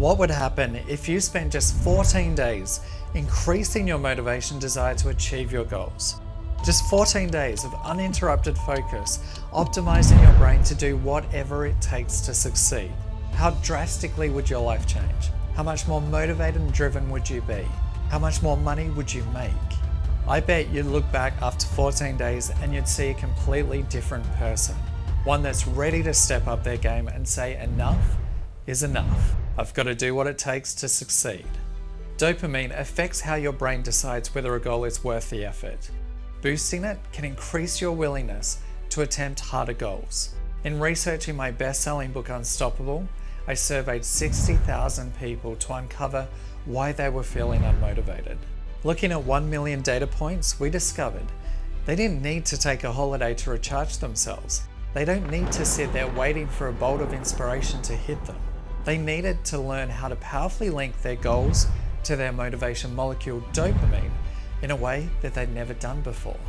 What would happen if you spent just 14 days increasing your motivation desire to achieve your goals? Just 14 days of uninterrupted focus, optimizing your brain to do whatever it takes to succeed. How drastically would your life change? How much more motivated and driven would you be? How much more money would you make? I bet you'd look back after 14 days and you'd see a completely different person. One that's ready to step up their game and say enough is enough. I've got to do what it takes to succeed. Dopamine affects how your brain decides whether a goal is worth the effort. Boosting it can increase your willingness to attempt harder goals. In researching my best-selling book Unstoppable, I surveyed 60,000 people to uncover why they were feeling unmotivated. Looking at 1 million data points, we discovered they didn't need to take a holiday to recharge themselves. They don't need to sit there waiting for a bolt of inspiration to hit them. They needed to learn how to powerfully link their goals to their motivation molecule dopamine in a way that they'd never done before.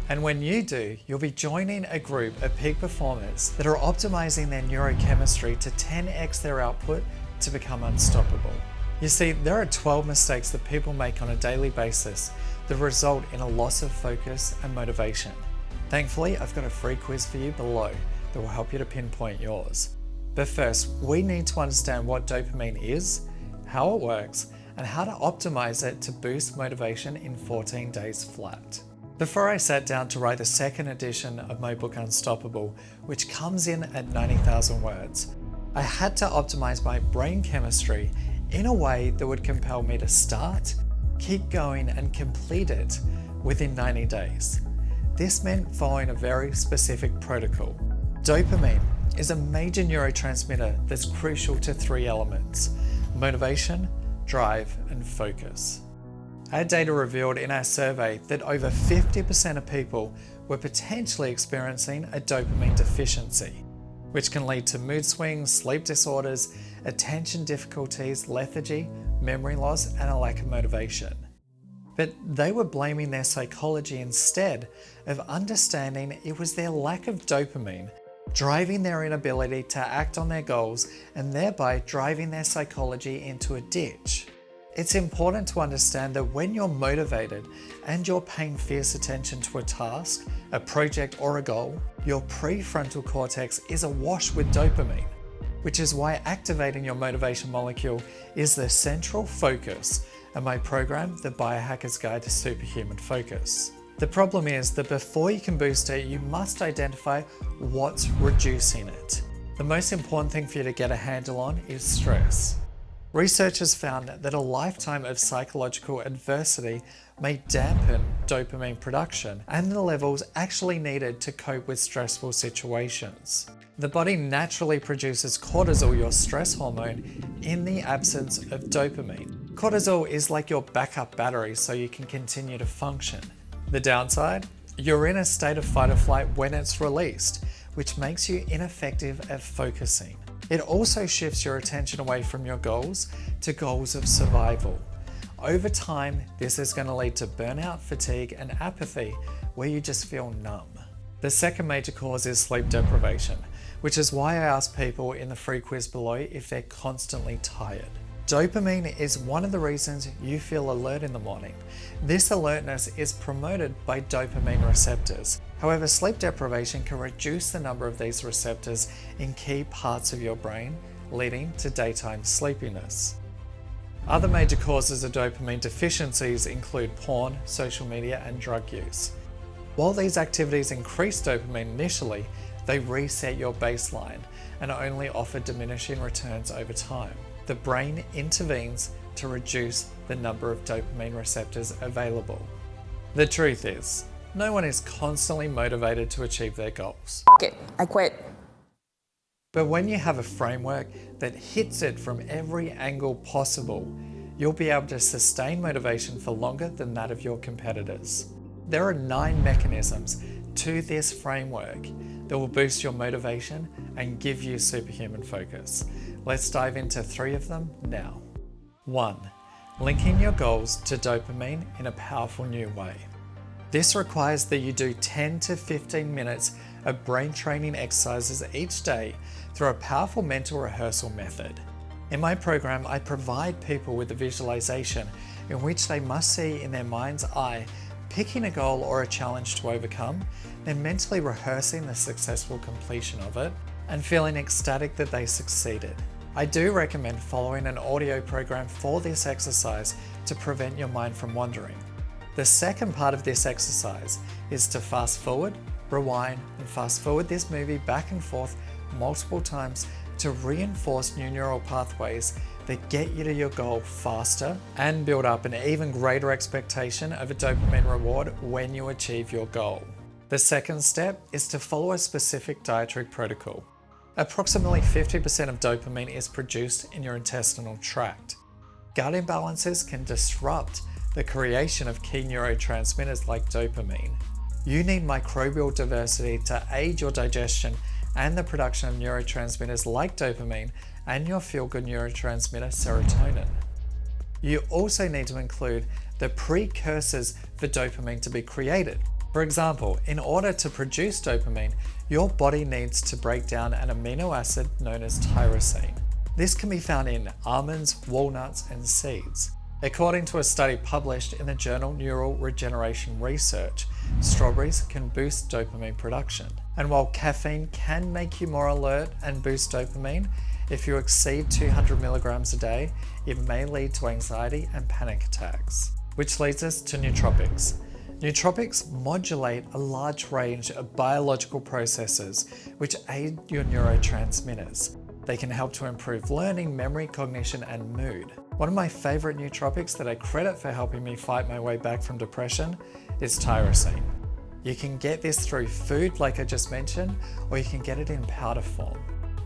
And when you do, you'll be joining a group of peak performers that are optimizing their neurochemistry to 10x their output to become unstoppable. You see, there are 12 mistakes that people make on a daily basis that result in a loss of focus and motivation. Thankfully, I've got a free quiz for you below that will help you to pinpoint yours. But first, we need to understand what dopamine is, how it works, and how to optimize it to boost motivation in 14 days flat. Before I sat down to write the second edition of my book Unstoppable, which comes in at 90,000 words, I had to optimize my brain chemistry in a way that would compel me to start, keep going, and complete it within 90 days. This meant following a very specific protocol. Dopamine is a major neurotransmitter that's crucial to three elements: motivation, drive, and focus. Our data revealed in our survey that over 50% of people were potentially experiencing a dopamine deficiency, which can lead to mood swings, sleep disorders, attention difficulties, lethargy, memory loss, and a lack of motivation. But they were blaming their psychology instead of understanding it was their lack of dopamine driving their inability to act on their goals and thereby driving their psychology into a ditch. It's important to understand that when you're motivated and you're paying fierce attention to a task, a project, or a goal, your prefrontal cortex is awash with dopamine, which is why activating your motivation molecule is the central focus of my program, The Biohacker's Guide to Superhuman Focus. The problem is that before you can boost it, you must identify what's reducing it. The most important thing for you to get a handle on is stress. Researchers found that a lifetime of psychological adversity may dampen dopamine production and the levels actually needed to cope with stressful situations. The body naturally produces cortisol, your stress hormone, in the absence of dopamine. Cortisol is like your backup battery so you can continue to function. The downside? You're in a state of fight or flight when it's released, which makes you ineffective at focusing. It also shifts your attention away from your goals to goals of survival. Over time, this is going to lead to burnout, fatigue, and apathy, where you just feel numb. The second major cause is sleep deprivation, which is why I ask people in the free quiz below if they're constantly tired. Dopamine is one of the reasons you feel alert in the morning. This alertness is promoted by dopamine receptors. However, sleep deprivation can reduce the number of these receptors in key parts of your brain, leading to daytime sleepiness. Other major causes of dopamine deficiencies include porn, social media, and drug use. While these activities increase dopamine initially, they reset your baseline and only offer diminishing returns over time. The brain intervenes to reduce the number of dopamine receptors available. The truth is, no one is constantly motivated to achieve their goals. Fuck it, I quit. But when you have a framework that hits it from every angle possible, you'll be able to sustain motivation for longer than that of your competitors. There are 9 mechanisms to this framework that will boost your motivation and give you superhuman focus. Let's dive into 3 of them now. 1. Linking your goals to dopamine in a powerful new way. This requires that you do 10 to 15 minutes of brain training exercises each day through a powerful mental rehearsal method. In my program, I provide people with a visualization in which they must see in their mind's eye picking a goal or a challenge to overcome, then mentally rehearsing the successful completion of it, and feeling ecstatic that they succeeded. I do recommend following an audio program for this exercise to prevent your mind from wandering. The second part of this exercise is to fast forward, rewind, and fast forward this movie back and forth multiple times to reinforce new neural pathways that get you to your goal faster and build up an even greater expectation of a dopamine reward when you achieve your goal. The second step is to follow a specific dietary protocol. Approximately 50% of dopamine is produced in your intestinal tract. Gut imbalances can disrupt the creation of key neurotransmitters like dopamine. You need microbial diversity to aid your digestion and the production of neurotransmitters like dopamine and your feel-good neurotransmitter serotonin. You also need to include the precursors for dopamine to be created. For example, in order to produce dopamine, your body needs to break down an amino acid known as tyrosine. This can be found in almonds, walnuts, and seeds. According to a study published in the journal Neural Regeneration Research, strawberries can boost dopamine production. And while caffeine can make you more alert and boost dopamine, if you exceed 200 milligrams a day, it may lead to anxiety and panic attacks. Which leads us to nootropics. Nootropics modulate a large range of biological processes which aid your neurotransmitters. They can help to improve learning, memory, cognition, and mood. One of my favorite nootropics that I credit for helping me fight my way back from depression is tyrosine. You can get this through food like I just mentioned, or you can get it in powder form.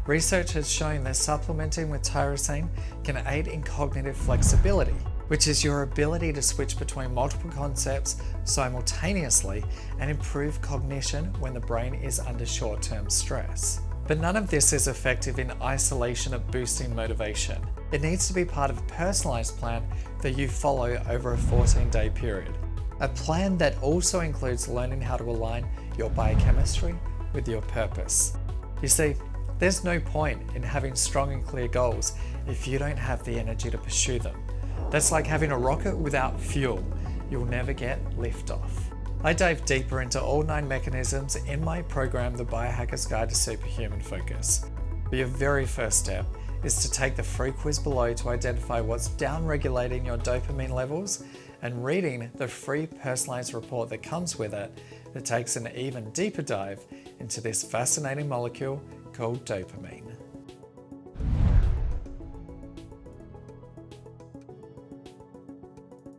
Research has shown that supplementing with tyrosine can aid in cognitive flexibility, which is your ability to switch between multiple concepts simultaneously and improve cognition when the brain is under short-term stress. But none of this is effective in isolation of boosting motivation. It needs to be part of a personalized plan that you follow over a 14-day period. A plan that also includes learning how to align your biochemistry with your purpose. You see, there's no point in having strong and clear goals if you don't have the energy to pursue them. That's like having a rocket without fuel. You'll never get liftoff. I dive deeper into all 9 mechanisms in my program, The Biohacker's Guide to Superhuman Focus. But your very first step is to take the free quiz below to identify what's down-regulating your dopamine levels and reading the free personalized report that comes with it that takes an even deeper dive into this fascinating molecule called dopamine.